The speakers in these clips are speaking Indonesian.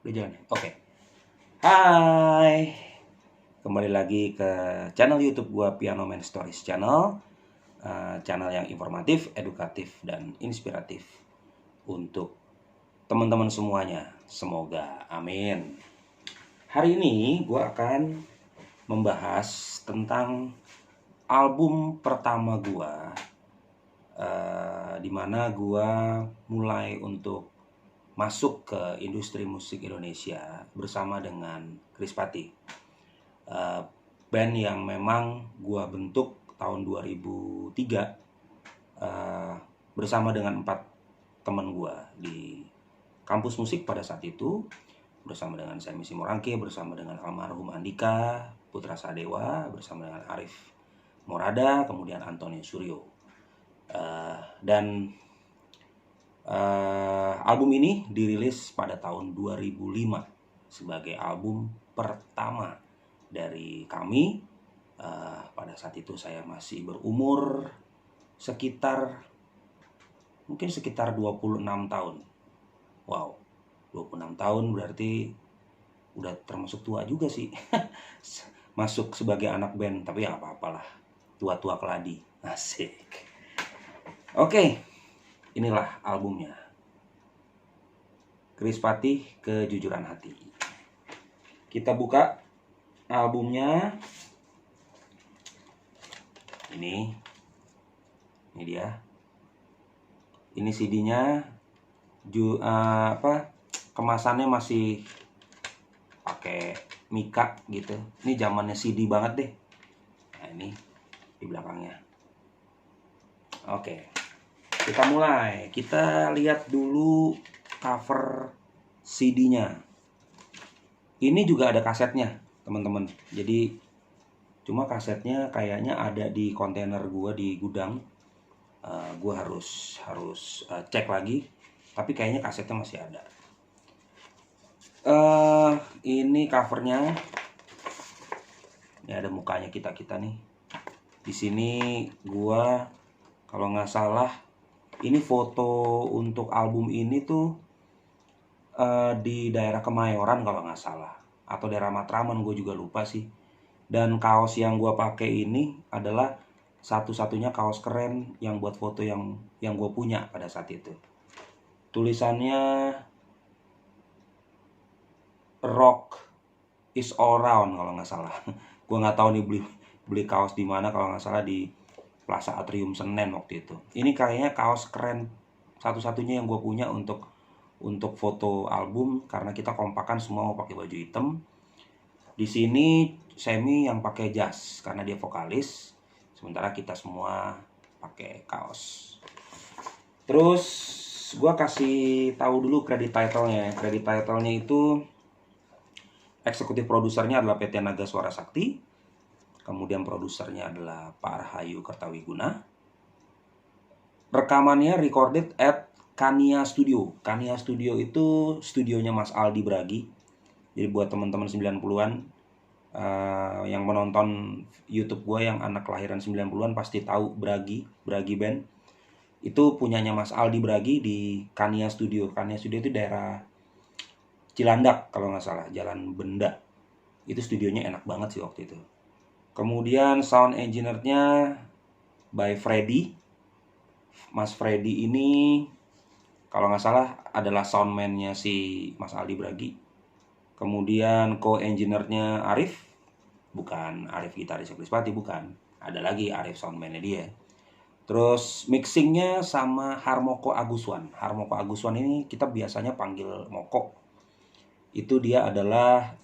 Udah jalan ya? Oke. Hai. Kembali lagi ke channel YouTube gua Piano Man Stories Channel. Channel yang informatif, edukatif, dan inspiratif untuk teman-teman semuanya. Semoga amin. Hari ini gua akan membahas tentang album pertama gua, dimana gua mulai untuk masuk ke industri musik Indonesia bersama dengan Chris Patti. Band yang memang gua bentuk tahun 2003 bersama dengan 4 teman gua di kampus musik pada saat itu, bersama dengan Semi Simorangke, bersama dengan almarhum Andika Putra Sadewa, bersama dengan Arif Morada, kemudian Antonio Suryo. Dan album ini dirilis pada tahun 2005 sebagai album pertama dari kami. Pada saat itu saya masih berumur sekitar 26 tahun. Wow, 26 tahun berarti udah termasuk tua juga sih. Masuk sebagai anak band, tapi ya apa-apalah. Tua-tua keladi. Asik. Oke. Inilah albumnya, Chris Patti, Kejujuran Hati. Kita buka albumnya. Ini dia. Ini CD-nya. Kemasannya masih pakai mika gitu. Ini zamannya CD banget deh. Nah, ini di belakangnya. Oke. Kita mulai. Kita lihat dulu cover CD-nya. Ini juga ada kasetnya, teman-teman. Jadi cuma kasetnya kayaknya ada di kontainer gua di gudang. Gua harus cek lagi. Tapi kayaknya kasetnya masih ada. Ini covernya. Ini ada mukanya kita nih. Di sini gua kalau nggak salah, ini foto untuk album ini tuh di daerah Kemayoran kalau nggak salah, atau daerah Matraman, gue juga lupa sih. Dan kaos yang gue pakai ini adalah satu-satunya kaos keren yang buat foto yang gue punya pada saat itu. Tulisannya Rock is all round kalau nggak salah. Gue nggak tahu nih beli kaos di mana, kalau nggak salah di Plaza Atrium Senen waktu itu. Ini kayaknya kaos keren satu-satunya yang gue punya untuk foto album, karena kita kompakan semua mau pakai baju hitam. Di sini Semi yang pakai jas karena dia vokalis, sementara kita semua pakai kaos. Terus gue kasih tahu dulu kredit title-nya. Kredit title-nya itu eksekutif produsernya adalah PT Naga Suara Sakti. Kemudian produsernya adalah Pak Rahayu Kertawiguna. Rekamannya recorded at Kania Studio. Kania Studio itu studionya Mas Aldi Bragi. Jadi buat teman-teman 90-an yang menonton YouTube gue yang anak kelahiran 90-an pasti tahu Bragi Band. Itu punyanya Mas Aldi Bragi di Kania Studio. Kania Studio itu daerah Cilandak kalau nggak salah, Jalan Benda. Itu studionya enak banget sih waktu itu. Kemudian sound engineer-nya by Freddy. Mas Freddy ini kalau nggak salah adalah soundman-nya si Mas Aldi Bragi. Kemudian co-engineer-nya Arif. Bukan Arif gitaris Chris Patti, bukan. Ada lagi Arif soundman-nya dia. Terus mixing-nya sama Harmoko Aguswan. Harmoko Aguswan ini kita biasanya panggil Moko. Itu dia adalah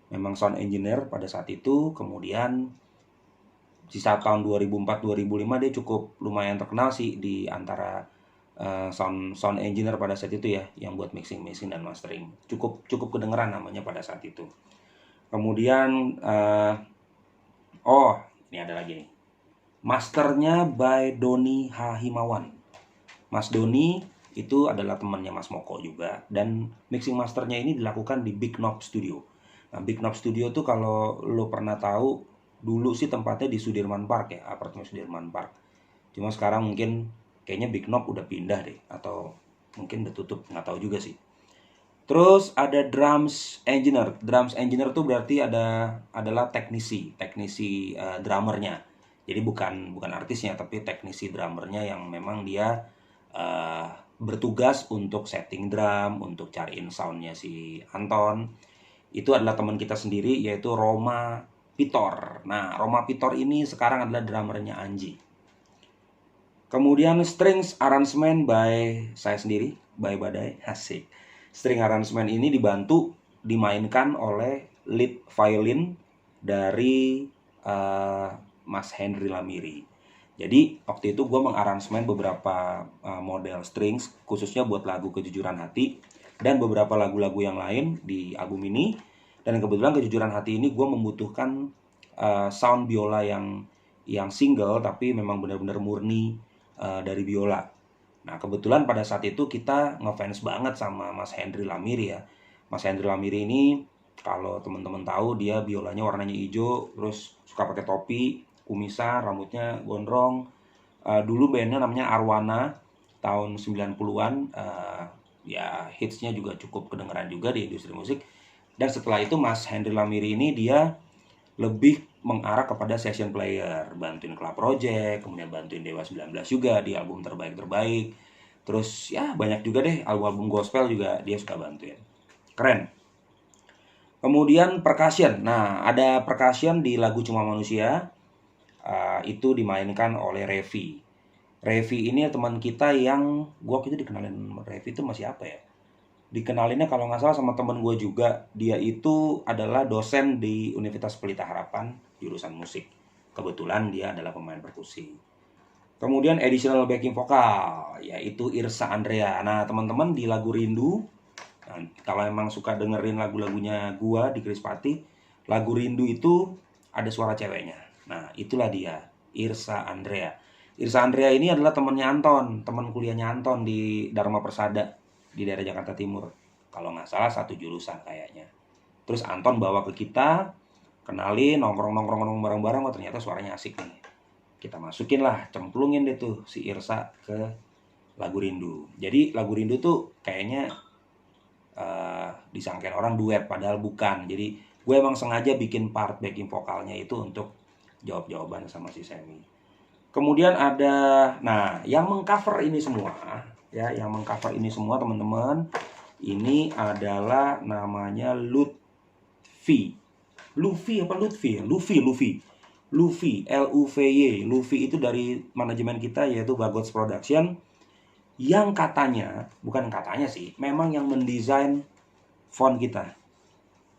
memang sound engineer pada saat itu. Kemudian sisa tahun 2004-2005 dia cukup lumayan terkenal sih di antara sound engineer pada saat itu ya, yang buat mixing dan mastering. Cukup kedengeran namanya pada saat itu. Kemudian ini ada lagi nih. Masternya by Doni Hahimawan. Mas Doni itu adalah temannya Mas Moko juga, dan mixing masternya ini dilakukan di Big Knob Studio. Nah, Big Knob Studio tuh kalau lo pernah tahu, dulu sih tempatnya di Sudirman Park ya, apartemen Sudirman Park. Cuma sekarang mungkin kayaknya Big Knob udah pindah deh, atau mungkin udah tutup, nggak tahu juga sih. Terus ada drums engineer. Drums engineer tuh berarti adalah teknisi drummernya. Jadi bukan artisnya, tapi teknisi drummernya yang memang dia bertugas untuk setting drum, untuk cariin soundnya si Anton. Itu adalah teman kita sendiri, yaitu Roma Pitor. Nah, Roma Pitor ini sekarang adalah drummernya Anji. Kemudian strings arrangement by saya sendiri, by Badai. Asik. String arrangement ini dimainkan oleh lead violin dari Mas Henry Lamiri. Jadi waktu itu gue mengaransemen beberapa model strings khususnya buat lagu Kejujuran Hati dan beberapa lagu-lagu yang lain di album ini. Dan kebetulan Kejujuran Hati ini gue membutuhkan sound biola yang single tapi memang benar-benar murni dari biola. Nah, kebetulan pada saat itu kita ngefans banget sama Mas Henry Lamiri ya. Mas Henry Lamiri ini kalau teman-teman tahu dia biolanya warnanya hijau, terus suka pakai topi, kumisan, rambutnya gondrong. Dulu bandnya namanya Arwana tahun 90-an. Ya hitsnya juga cukup kedengeran juga di industri musik. Dan setelah itu Mas Henry Lamiri ini dia lebih mengarah kepada session player, bantuin Club Project, kemudian bantuin Dewa 19 juga di album terbaik. Terus ya banyak juga deh album-album gospel juga dia suka bantuin. Keren. Kemudian percussion. Nah, ada percussion di lagu Cuma Manusia. Itu dimainkan oleh Revi. Revi ini teman kita yang gua waktu itu dikenalin Revi itu masih apa ya? Dikenalinnya kalau nggak salah sama temen gue juga. Dia itu adalah dosen di Universitas Pelita Harapan jurusan musik. Kebetulan dia adalah pemain perkusi. Kemudian additional backing vokal yaitu Irsa Andrea. Nah teman-teman di lagu Rindu, nah, kalau emang suka dengerin lagu-lagunya gua di Krispati, lagu Rindu itu ada suara ceweknya. Nah itulah dia, Irsa Andrea. Irsa Andrea ini adalah temannya Anton, teman kuliahnya Anton di Dharma Persada di daerah Jakarta Timur. Kalau nggak salah satu jurusan kayaknya. Terus Anton bawa ke kita, kenalin, nongkrong bareng-bareng, oh ternyata suaranya asik nih. Kita masukin lah, cemplungin deh tuh si Irsa ke lagu Rindu. Jadi lagu Rindu tuh kayaknya disangkain orang duet, padahal bukan. Jadi gue emang sengaja bikin part backing vokalnya itu untuk jawab-jawaban sama si Semi. Kemudian ada, nah yang mengcover ini semua, ya, yang mengcover ini semua teman-teman, ini adalah namanya Lutfi. Luffy apa Lutfi? Luffy, L-U-V-Y. Luffy itu dari manajemen kita yaitu Bagots Production, yang katanya, bukan katanya sih, memang yang mendesain font kita.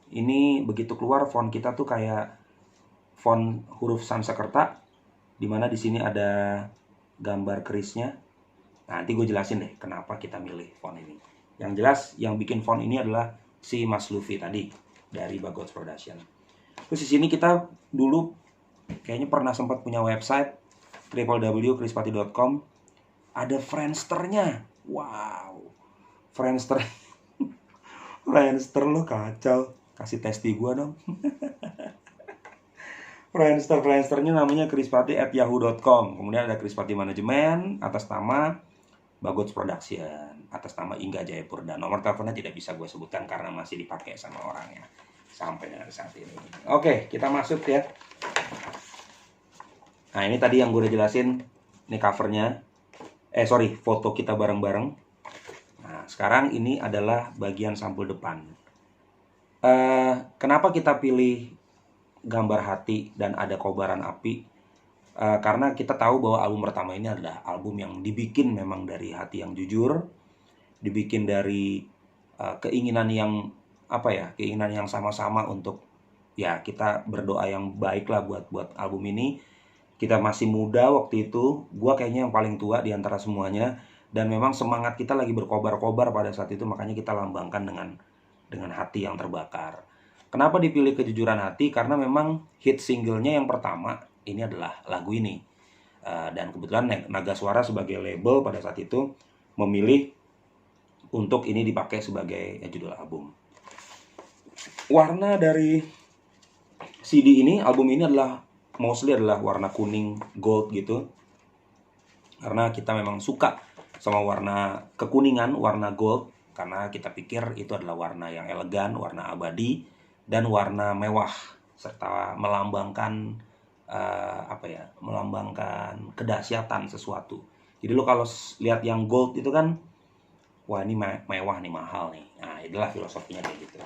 Ini begitu keluar font kita tuh kayak font huruf Sanskerta, dimana di sini ada gambar kerisnya. Nah, nanti gue jelasin deh kenapa kita milih font ini. Yang jelas yang bikin font ini adalah si Mas Luffy tadi dari Bagots Production. Terus di sini kita dulu kayaknya pernah sempat punya website www.krispati.com. Ada Friendster-nya. Wow. Friendster. Friendster lo kacau. Kasih testi gua dong. Friendster-nya namanya krispati@yahoo.com. Kemudian ada Krispati Manajemen atas nama Bagots Production, atas nama Ingga Jayapurda. Nomor teleponnya tidak bisa gue sebutkan karena masih dipakai sama orangnya sampai dengan saat ini. Oke, kita masuk ya. Nah, ini tadi yang gue udah jelasin. Ini covernya. Foto kita bareng-bareng. Nah, sekarang ini adalah bagian sampul depan. Kenapa kita pilih gambar hati dan ada kobaran api? Karena kita tahu bahwa album pertama ini adalah album yang dibikin memang dari hati yang jujur, dibikin dari keinginan yang keinginan yang sama-sama untuk ya kita berdoa yang baik lah buat album ini. Kita masih muda waktu itu, gua kayaknya yang paling tua di antara semuanya, dan memang semangat kita lagi berkobar-kobar pada saat itu, makanya kita lambangkan dengan hati yang terbakar. Kenapa dipilih Kejujuran Hati? Karena memang hit singlenya yang pertama ini adalah lagu ini, dan kebetulan Naga Suara sebagai label pada saat itu memilih untuk ini dipakai sebagai judul album. Warna dari CD ini, album ini adalah mostly adalah warna kuning gold gitu, karena kita memang suka sama warna kekuningan, warna gold, karena kita pikir itu adalah warna yang elegan, warna abadi, dan warna mewah, serta melambangkan melambangkan kedahsyatan sesuatu. Jadi lo kalau lihat yang gold itu kan, wah ini mewah nih, mahal nih. Nah, itulah filosofinya kayak gitu.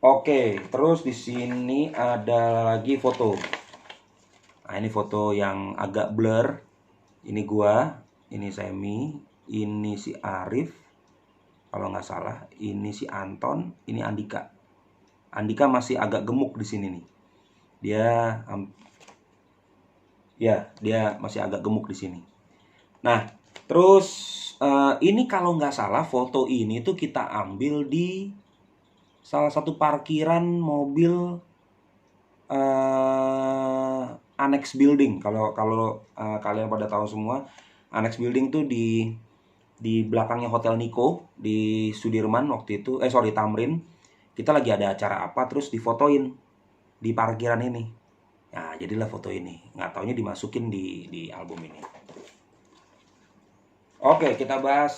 Oke, terus di sini ada lagi foto. Nah, ini foto yang agak blur. Ini gua, ini Semi, ini si Arif, kalau nggak salah, ini si Anton, ini Andika. Andika masih agak gemuk di sini nih. Dia masih agak gemuk di sini. Nah, terus ini kalau nggak salah foto ini tuh kita ambil di salah satu parkiran mobil Annex Building. Kalau kalian pada tahu semua, Annex Building tuh di belakangnya Hotel Nico di Sudirman waktu itu, Tamrin. Kita lagi ada acara apa, terus difotoin di parkiran ini. Nah, jadilah foto ini. Nggak taunya dimasukin di album ini. Oke, kita bahas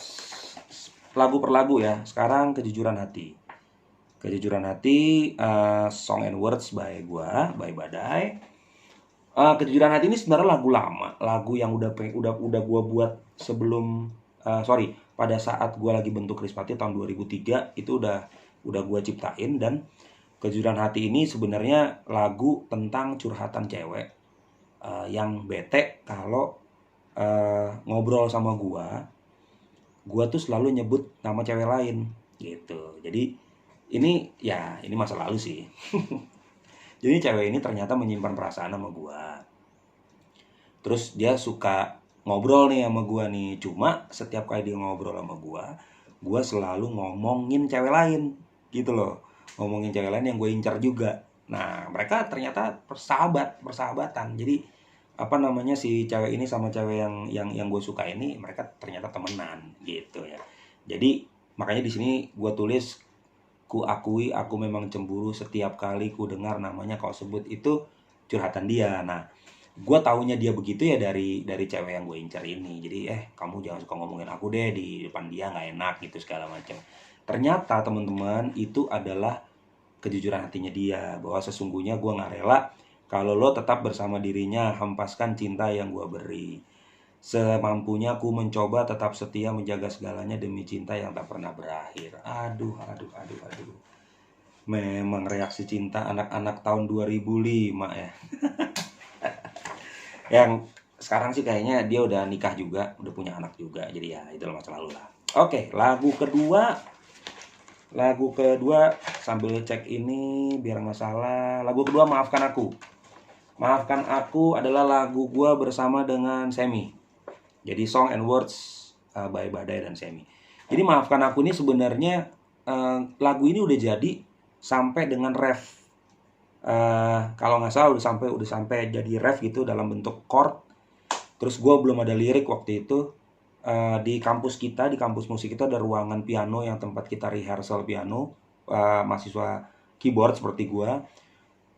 lagu per lagu ya. Sekarang Kejujuran Hati. Kejujuran Hati, Song and Words by Badai. Kejujuran Hati ini sebenarnya lagu lama, lagu yang udah gua buat sebelum pada saat gua lagi bentuk Krispati tahun 2003 itu udah gua ciptain. Dan Kejujuran Hati ini sebenarnya lagu tentang curhatan cewek yang bete kalau ngobrol sama gua tuh selalu nyebut nama cewek lain gitu. Jadi ini masa lalu sih. Jadi cewek ini ternyata menyimpan perasaan sama gua. Terus dia suka ngobrol nih sama gua nih. Cuma setiap kali dia ngobrol sama gua selalu ngomongin cewek lain gitu loh. Ngomongin cewek lain yang gue incar juga. Nah, mereka ternyata persahabatan. Jadi si cewek ini sama cewek yang gue suka ini, mereka ternyata temenan gitu ya. Jadi makanya di sini gue tulis, ku akui aku memang cemburu setiap kali ku dengar namanya kau sebut, itu curhatan dia. Nah, gue taunya dia begitu ya dari cewek yang gue incar ini. Jadi kamu jangan suka ngomongin aku deh di depan dia, nggak enak gitu segala macam. Ternyata teman-teman, itu adalah kejujuran hatinya dia, bahwa sesungguhnya gue nggak rela kalau lo tetap bersama dirinya, hempaskan cinta yang gue beri. Semampunya ku mencoba tetap setia, menjaga segalanya demi cinta yang tak pernah berakhir. Aduh. Memang reaksi cinta anak-anak tahun 2005 ya. Yang sekarang sih kayaknya dia udah nikah juga, udah punya anak juga. Jadi ya itulah masa lalu lah. Oke, lagu kedua sambil cek ini biar nggak salah. Lagu kedua Maafkan Aku. Maafkan Aku adalah lagu gua bersama dengan Semi. Jadi Song and Words by Badai dan Semi. Jadi Maafkan Aku ini sebenarnya lagu ini udah jadi sampai dengan ref. Kalau nggak salah udah sampai jadi ref gitu dalam bentuk chord. Terus gua belum ada lirik waktu itu. Di kampus musik itu ada ruangan piano yang tempat kita rehearsal piano, mahasiswa keyboard seperti gua.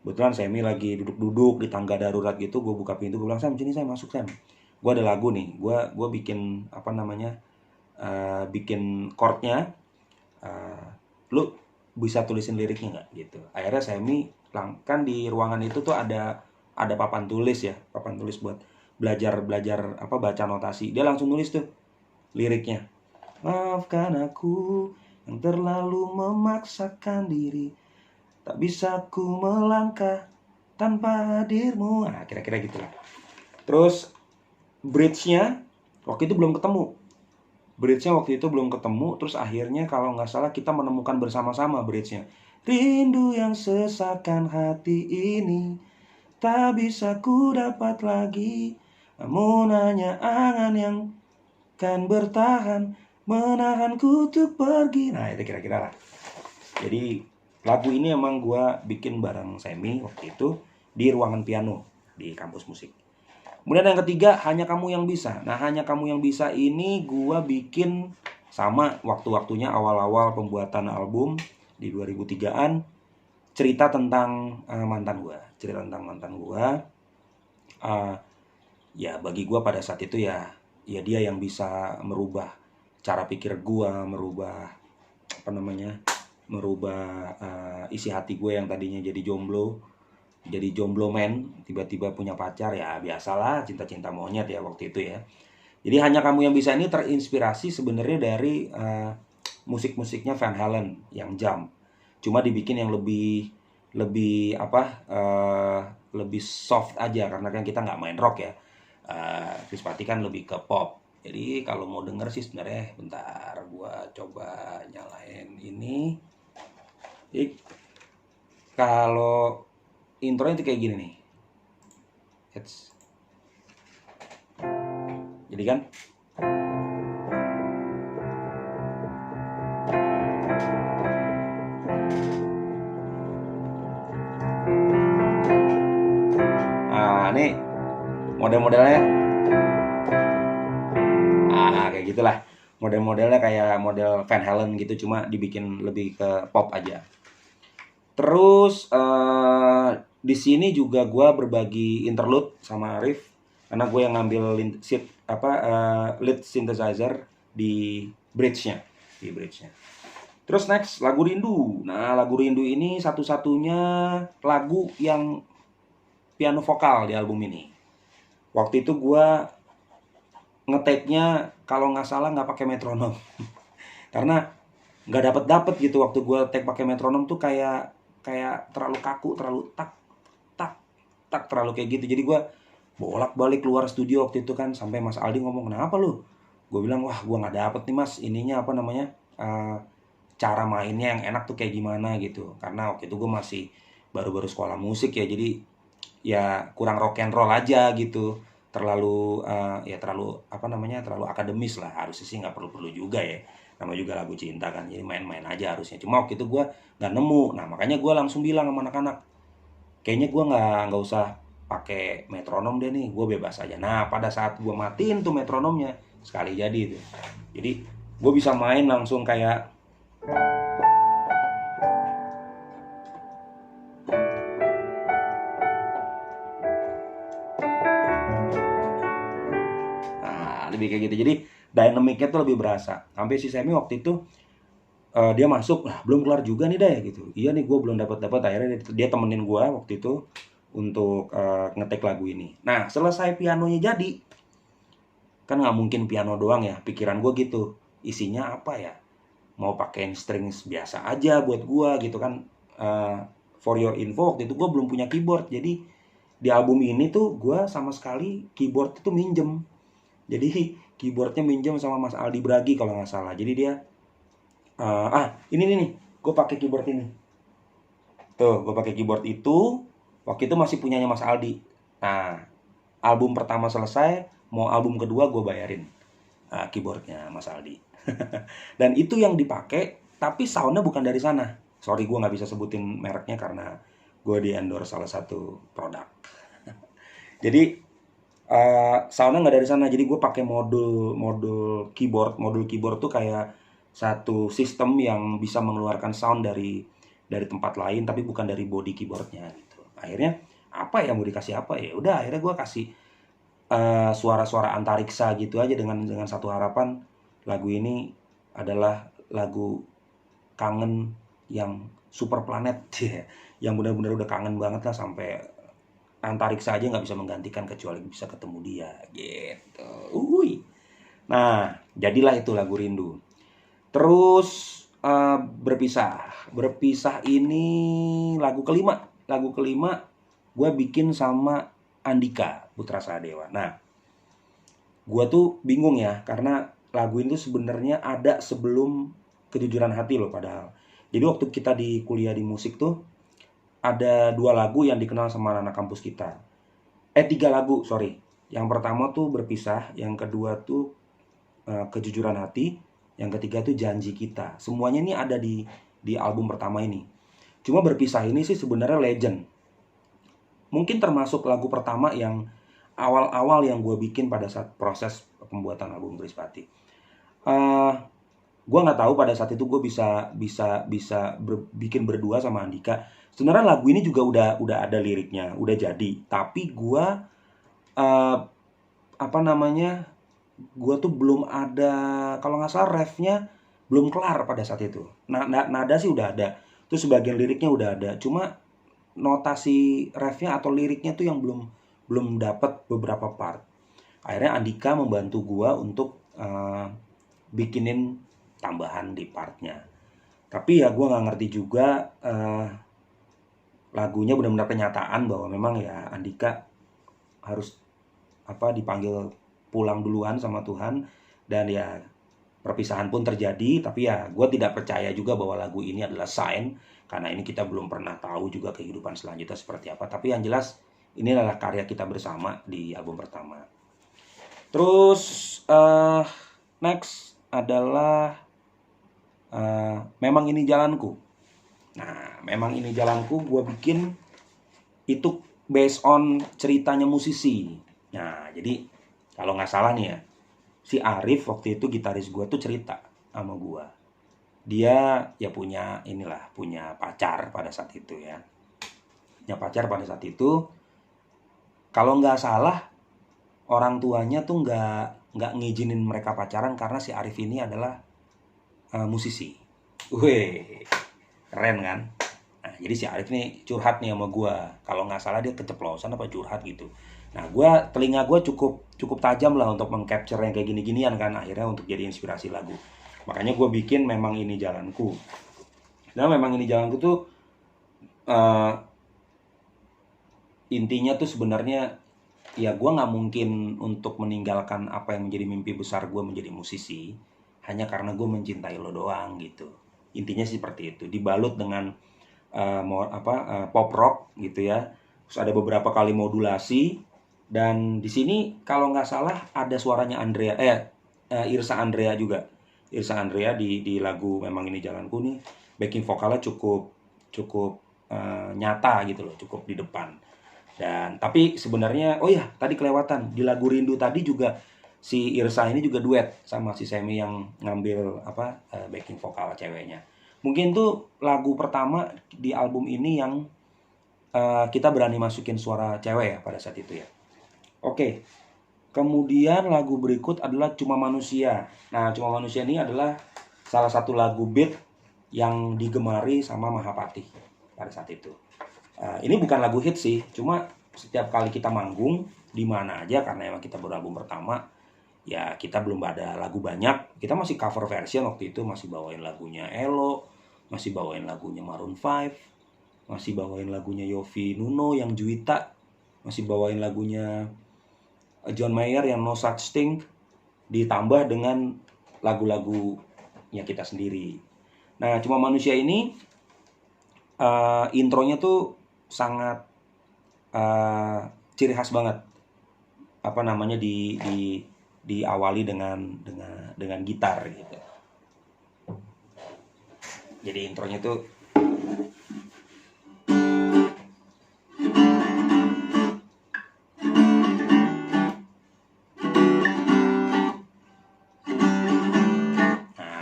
Kebetulan Semi lagi duduk-duduk di tangga darurat gitu, gue buka pintu, gue bilang, Sam, sini Sam, masuk Sam. Gue ada lagu nih, gue bikin bikin chordnya, lu bisa tulisin liriknya nggak gitu. Akhirnya Semi kan di ruangan itu tuh ada papan tulis buat belajar baca notasi. Dia langsung nulis tuh liriknya. Maafkan aku yang terlalu memaksakan diri, tak bisa ku melangkah tanpa hadirmu. Nah, kira-kira gitu lah. Terus bridge-nya waktu itu belum ketemu. Terus akhirnya kalau nggak salah kita menemukan bersama-sama bridge-nya. Rindu yang sesakan hati ini tak bisa ku dapat lagi, namun hanya angan yang kan bertahan menahanku untuk pergi. Nah, itu kira-kira lah. Jadi lagu ini emang gue bikin bareng Semi waktu itu di ruangan piano di kampus musik. Kemudian yang ketiga, Hanya Kamu Yang Bisa. Nah, Hanya Kamu Yang Bisa ini gue bikin sama waktu-waktunya awal-awal pembuatan album di 2003-an. Cerita tentang mantan gue. Ya bagi gue pada saat itu ya dia yang bisa merubah cara pikir gue, merubah isi hati gue yang tadinya jadi jomblo men, tiba-tiba punya pacar. Ya biasalah, cinta-cinta monyet ya waktu itu ya. Jadi Hanya Kamu Yang Bisa ini terinspirasi sebenarnya dari musik-musiknya Van Halen yang Jump. Cuma dibikin yang lebih lebih lebih soft aja, karena kan kita nggak main rock ya. Chris Patti kan lebih ke pop. Jadi kalau mau denger sih sebenarnya, bentar gua coba nyalain ini. Jadi kalau intronya itu kayak gini nih. Jadi kan ini model-modelnya kayak gitulah. Model-modelnya kayak model Van Halen gitu, cuma dibikin lebih ke pop aja. Terus di sini juga gue berbagi interlude sama Arif, karena gue yang ngambil lead synthesizer di bridge-nya. Terus next, lagu Rindu. Nah, lagu Rindu ini satu-satunya lagu yang piano vokal di album ini. Waktu itu gue ngeteknya kalau nggak salah nggak pakai metronom. Karena nggak dapet gitu waktu gue take pakai metronom tuh kayak terlalu kaku, terlalu tak terlalu kayak gitu. Jadi gue bolak-balik keluar studio waktu itu kan, sampai Mas Aldi ngomong, kenapa lu? Gue bilang, wah gue nggak dapet nih Mas, ininya cara mainnya yang enak tuh kayak gimana gitu. Karena waktu itu gue masih baru-baru sekolah musik ya, jadi ya kurang rock and roll aja gitu. Terlalu terlalu akademis lah. Harusnya sih nggak perlu juga ya, namanya juga lagu cinta kan, jadi main-main aja harusnya. Cuma waktu itu gue nggak nemu. Nah makanya gue langsung bilang sama anak-anak, kayaknya gue nggak usah pakai metronom deh nih, gue bebas aja. Nah pada saat gue matiin tuh metronomnya, sekali jadi itu. Jadi gue bisa main langsung kayak lebih kayak gitu. Jadi dynamicnya tuh lebih berasa. Sampai si Semi waktu itu dia masuk, lah belum kelar juga nih Day gitu. Iya nih, gue belum dapat. Akhirnya dia temenin gue waktu itu untuk ngetek lagu ini. Nah selesai pianonya jadi, kan nggak mungkin piano doang ya, pikiran gue gitu, isinya apa ya, mau pakein strings biasa aja buat gue gitu kan. For your info, waktu itu gue belum punya keyboard. Jadi di album ini tuh gue sama sekali keyboard itu minjem. Jadi keyboardnya minjem sama Mas Aldi Bragi kalau nggak salah. Jadi dia ini nih, gue pakai keyboard ini. Tuh, gue pakai keyboard itu. Waktu itu masih punyanya Mas Aldi. Nah, album pertama selesai, mau album kedua gue bayarin keyboardnya Mas Aldi. Dan itu yang dipakai, tapi soundnya bukan dari sana. Sorry, gue nggak bisa sebutin mereknya karena gue di endorse salah satu produk. Jadi soundnya nggak dari sana. Jadi gue pakai modul keyboard tuh kayak satu sistem yang bisa mengeluarkan sound dari tempat lain, tapi bukan dari body keyboardnya gitu. Akhirnya apa ya, mau dikasih apa ya? Udah, akhirnya gue kasih suara-suara antariksa gitu aja, dengan satu harapan lagu ini adalah lagu kangen yang super planet ya, yang benar-benar udah kangen banget lah, sampai antariksa aja nggak bisa menggantikan kecuali bisa ketemu dia gitu. Nah jadilah itu lagu Rindu. Terus berpisah ini lagu kelima gue bikin sama Andika Putra Sadewa. Nah gue tuh bingung ya, karena lagu itu sebenarnya ada sebelum Kejujuran Hati loh padahal. Jadi waktu kita di kuliah di musik tuh ada 2 lagu yang dikenal sama anak kampus kita. 3 lagu, sorry. Yang pertama tuh Berpisah, yang kedua tuh Kejujuran Hati, yang ketiga tuh Janji Kita. Semuanya ini ada di album pertama ini. Cuma Berpisah ini sih sebenarnya legend. Mungkin termasuk lagu pertama yang awal-awal yang gue bikin pada saat proses pembuatan album Chris Patti. Gue nggak tahu pada saat itu gue bisa bikin berdua sama Andika. Sebenarnya lagu ini juga udah ada liriknya, udah jadi. Tapi gue gue tuh belum ada, kalau nggak salah refnya belum kelar pada saat itu. Nada sih udah ada, terus sebagian liriknya udah ada, cuma notasi refnya atau liriknya tuh yang belum belum dapat beberapa part. Akhirnya Andika membantu gue untuk bikinin tambahan di partnya. Tapi ya gue nggak ngerti juga, lagunya benar-benar kenyataan bahwa memang ya Andika harus dipanggil pulang duluan sama Tuhan, dan ya perpisahan pun terjadi. Tapi ya gue tidak percaya juga bahwa lagu ini adalah sign, karena ini kita belum pernah tahu juga kehidupan selanjutnya seperti apa. Tapi yang jelas ini adalah karya kita bersama di album pertama. Terus next adalah Memang Ini Jalanku. Nah, Memang Ini Jalanku gue bikin itu based on ceritanya musisi. Nah, jadi kalau nggak salah nih ya, si Arif waktu itu gitaris gue tuh cerita sama gue. Dia ya punya pacar pada saat itu ya. Punya pacar pada saat itu. Kalau nggak salah, orang tuanya tuh nggak ngizinin mereka pacaran karena si Arif ini adalah musisi. Wih, keren kan? Nah, jadi si Arif nih curhat nih sama gue. Kalau nggak salah dia keceplosan apa curhat gitu. Nah, telinga gue cukup tajam lah untuk mengcapture yang kayak gini-ginian kan. Akhirnya untuk jadi inspirasi lagu. Makanya gue bikin Memang Ini Jalanku. Nah, Memang Ini Jalanku tuh uh, intinya tuh sebenarnya ya gue nggak mungkin untuk meninggalkan apa yang menjadi mimpi besar gue menjadi musisi hanya karena gue mencintai lo doang gitu. Intinya sih seperti itu. Dibalut dengan pop rock gitu ya. Terus ada beberapa kali modulasi, dan di sini kalau nggak salah ada suaranya Irsa Andrea juga. Irsa Andrea di lagu Memang Ini Jalanku nih, backing vokalnya cukup cukup nyata gitu loh, cukup di depan. Dan tapi sebenarnya oh ya tadi kelewatan di lagu Rindu tadi juga si Irsa ini juga duet sama si Semi yang ngambil backing vokal ceweknya. Mungkin tuh lagu pertama di album ini yang kita berani masukin suara cewek ya pada saat itu ya. Oke. Kemudian lagu berikut adalah Cuma Manusia. Nah, Cuma Manusia ini adalah salah satu lagu beat yang digemari sama Mahapati pada saat itu. Ini bukan lagu hit sih, cuma setiap kali kita manggung di mana aja karena emang kita baru album pertama, ya kita belum ada lagu banyak, kita masih cover version waktu itu, masih bawain lagunya Elo, masih bawain lagunya Maroon 5, masih bawain lagunya Yofi Nuno yang Juwita, masih bawain lagunya John Mayer yang No Such Thing, ditambah dengan lagu-lagunya kita sendiri. Nah, Cuma Manusia ini intronya tuh sangat ciri khas banget. Diawali dengan gitar gitu. Jadi intronya tuh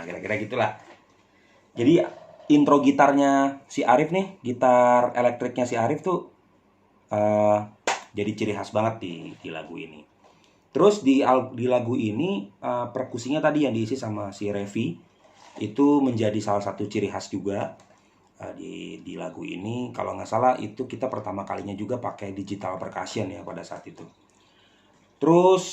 kira-kira gitulah. Jadi intro gitarnya si Arif nih, gitar elektriknya si Arif tuh jadi ciri khas banget di lagu ini. Terus di lagu ini perkusinya tadi yang diisi sama si Revi itu menjadi salah satu ciri khas juga di lagu ini. Kalau nggak salah itu kita pertama kalinya juga pakai digital percussion ya pada saat itu. Terus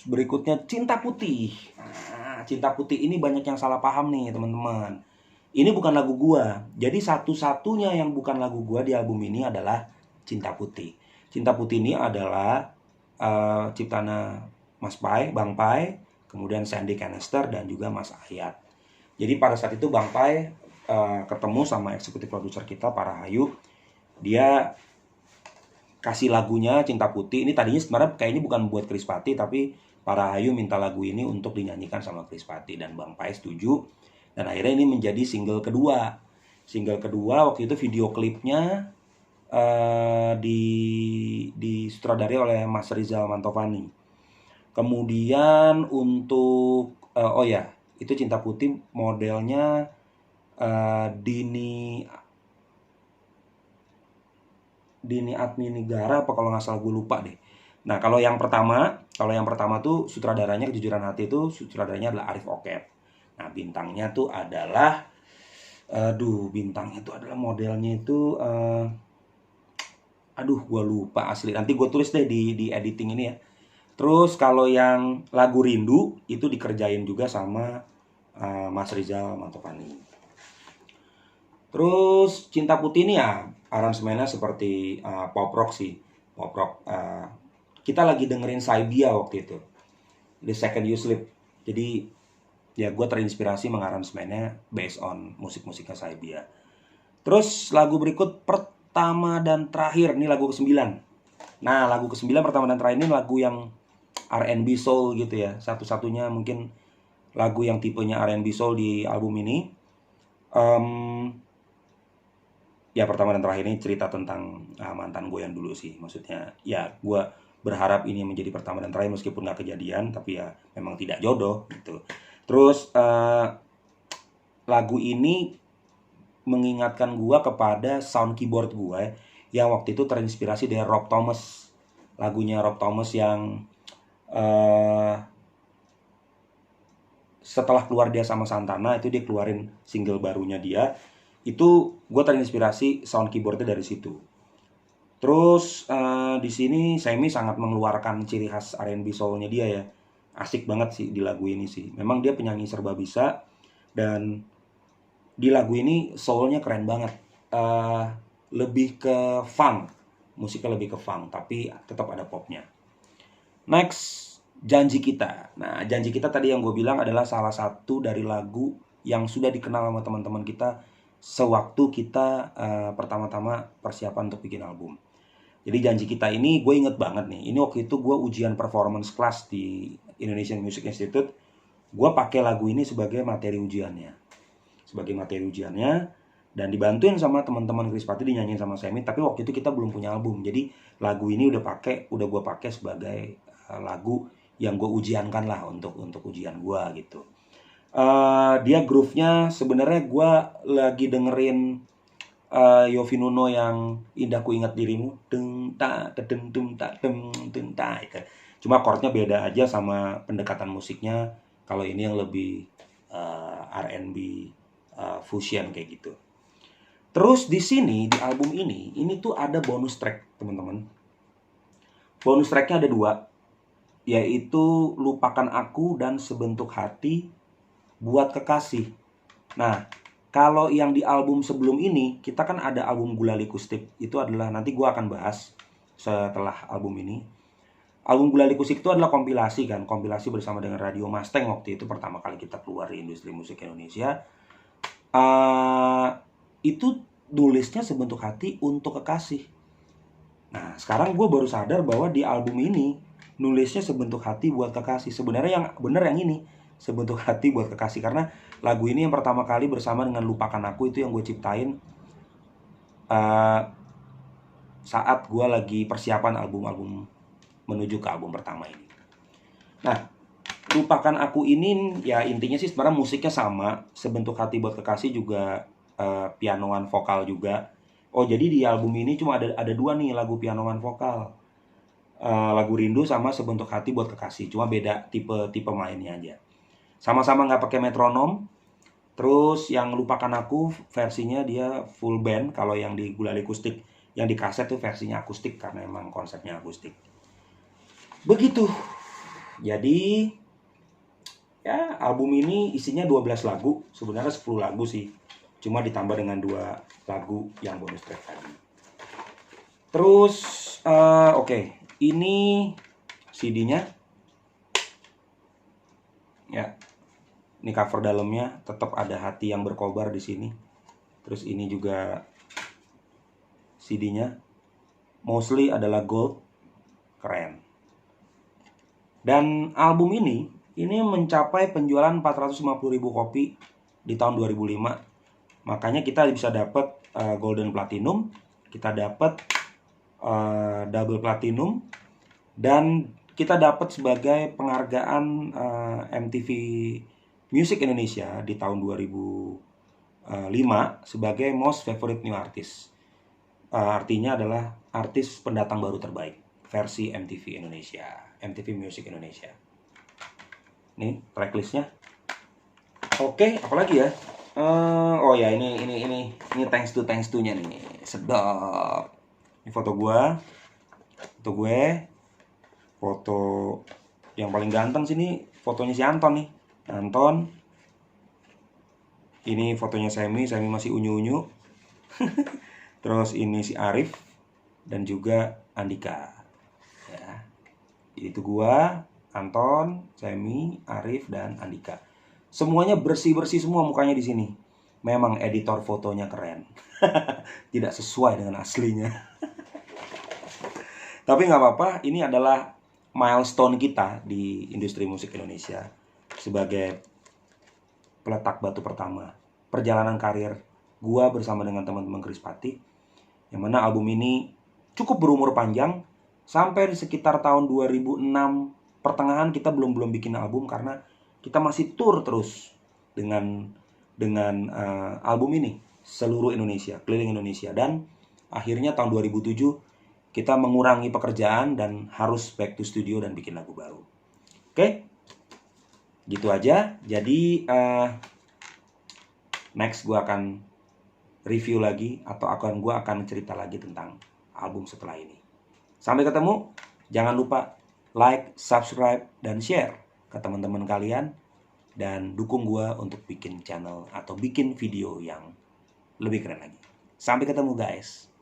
berikutnya Cinta Putih. Nah, Cinta Putih ini banyak yang salah paham nih teman-teman. Ini bukan lagu gua. Jadi satu-satunya yang bukan lagu gua di album ini adalah Cinta Putih. Cinta Putih ini adalah ciptana Mas Pai, Bang Pai, kemudian Sandy Canister dan juga Mas Ayat. Jadi pada saat itu Bang Pai ketemu sama eksekutif produser kita Parahayu. Dia kasih lagunya Cinta Putih. Ini tadinya sebenarnya kayaknya bukan buat Chris Patti, tapi Parahayu minta lagu ini untuk dinyanyikan sama Chris Patti dan Bang Pai setuju. Dan akhirnya ini menjadi single kedua. Single kedua waktu itu video klipnya disutradarai oleh Mas Rizal Mantovani. Kemudian untuk itu Cinta Putih modelnya Dini Atminegara apa kalau nggak salah, gue lupa deh. Nah, kalau yang pertama tuh sutradaranya Kejujuran Hati itu sutradaranya adalah Arif Okep. Nah, bintangnya tuh adalah bintangnya tuh adalah modelnya itu gua lupa asli. Nanti gue tulis deh di editing ini ya. Terus kalau yang lagu Rindu itu dikerjain juga sama Mas Rizal Mantovani. Terus Cinta Putih ini ya aransemennya seperti pop rock sih, pop rock. Kita lagi dengerin Saibia waktu itu, The Second You Sleep. Jadi ya gue terinspirasi mengaransemennya based on musik-musiknya Saibia. Terus lagu berikut Pertama dan Terakhir, ini lagu ke-9. Nah, lagu ke-9 Pertama dan Terakhir ini lagu yang R&B soul gitu ya. Satu-satunya mungkin lagu yang tipenya R&B soul di album ini. Ya Pertama dan Terakhir ini cerita tentang mantan gue yang dulu sih. Maksudnya ya gue berharap ini menjadi pertama dan terakhir meskipun gak kejadian, tapi ya memang tidak jodoh gitu. Terus lagu ini mengingatkan gue kepada sound keyboard gue yang waktu itu terinspirasi dari Rob Thomas. Lagunya Rob Thomas yang setelah keluar dia sama Santana, itu dia keluarin single barunya dia. Itu gue terinspirasi sound keyboardnya dari situ. Terus di sini Semi sangat mengeluarkan ciri khas R&B soulnya dia ya. Asik banget sih di lagu ini sih. Memang dia penyanyi serba bisa, dan di lagu ini soulnya keren banget. Lebih ke funk, musiknya lebih ke funk, tapi tetap ada popnya. Next, Janji Kita. Nah, Janji Kita tadi yang gue bilang adalah salah satu dari lagu yang sudah dikenal sama teman-teman kita sewaktu kita pertama-tama persiapan untuk bikin album. Jadi Janji Kita ini gue inget banget nih. Ini waktu itu gue ujian performance class di Indonesian Music Institute. Gue pakai lagu ini sebagai materi ujiannya. Dan dibantuin sama teman-teman Krispati, dinyanyiin sama Semi. Tapi waktu itu kita belum punya album. Jadi lagu ini udah gue pakai sebagai lagu yang gue ujiankan lah untuk ujian gue gitu. Dia groove-nya sebenarnya gue lagi dengerin Yovie Nuno yang Indah Ku Ingat Dirimu, deng ta deng deng ta deng ta itu. Cuma chordnya beda aja sama pendekatan musiknya. Kalau ini yang lebih R&B fusion kayak gitu. Terus di sini di album ini tuh ada bonus track teman-teman. Bonus tracknya ada 2, yaitu Lupakan Aku dan Sebentuk Hati Buat Kekasih. Nah, kalau yang di album sebelum ini, kita kan ada album Gulali Kustik. Itu adalah, nanti gue akan bahas setelah album ini. Album Gulali Kustik itu adalah kompilasi bersama dengan Radio Mustang waktu itu pertama kali kita keluar di industri musik Indonesia. Itu nulisnya Sebentuk Hati Untuk Kekasih. Nah, sekarang gue baru sadar bahwa di album ini nulisnya Sebentuk Hati Buat Kekasih. Sebenarnya yang bener yang ini, Sebentuk Hati Buat Kekasih, karena lagu ini yang pertama kali bersama dengan Lupakan Aku itu yang gue ciptain saat gue lagi persiapan album menuju ke album pertama ini. Nah, Lupakan Aku ini ya intinya sih sebenarnya musiknya sama. Sebentuk Hati Buat Kekasih juga pianoan vokal juga. Oh, jadi di album ini cuma ada 2 nih lagu pianoan vokal. Lagu Rindu sama Sebentuk Hati Buat Kekasih, cuma beda tipe mainnya aja. Sama-sama nggak pakai metronom. Terus yang Lupakan Aku versinya dia full band. Kalau yang di Gulali Kustik, yang di kaset tuh versinya akustik karena emang konsepnya akustik. Begitu. Jadi ya album ini isinya 12 lagu. Sebenarnya 10 lagu sih, cuma ditambah dengan 2 lagu yang bonus track tadi. Terus oke. Ini CD-nya ya. Ini cover dalamnya, tetap ada hati yang berkobar di sini. Terus ini juga CD-nya. Mostly adalah gold. Keren. Dan album ini mencapai penjualan 450.000 kopi di tahun 2005. Makanya kita bisa dapat Golden Platinum, kita dapat Double Platinum, dan kita dapat sebagai penghargaan MTV Music Indonesia di tahun 2005 sebagai Most Favorite New Artist. Artinya adalah artis pendatang baru terbaik. versi MTV Indonesia, MTV Music Indonesia. Ini tracklistnya. Oke, apalagi ya? Oh ya, ini thanks to-nya nih. Sedap. Ini foto gue, foto yang paling ganteng sini, fotonya si Anton nih. Anton. Ini fotonya Semi masih unyu-unyu. Terus ini si Arif dan juga Andika. Ya. Itu gua, Anton, Semi, Arif dan Andika. Semuanya bersih-bersih semua mukanya di sini. Memang editor fotonya keren. Tidak sesuai dengan aslinya. Tapi nggak apa-apa, ini adalah milestone kita di industri musik Indonesia sebagai peletak batu pertama perjalanan karir gua bersama dengan teman-teman Krispati, yang mana album ini cukup berumur panjang sampai di sekitar tahun 2006 pertengahan kita belum bikin album karena kita masih tour terus dengan album ini seluruh Indonesia, keliling Indonesia, dan akhirnya tahun 2007 kita mengurangi pekerjaan dan harus back to studio dan bikin lagu baru. Oke? Gitu aja. Jadi next gue akan review lagi atau gue akan cerita lagi tentang album setelah ini. Sampai ketemu. Jangan lupa like, subscribe, dan share ke teman-teman kalian. Dan dukung gue untuk bikin channel atau bikin video yang lebih keren lagi. Sampai ketemu guys.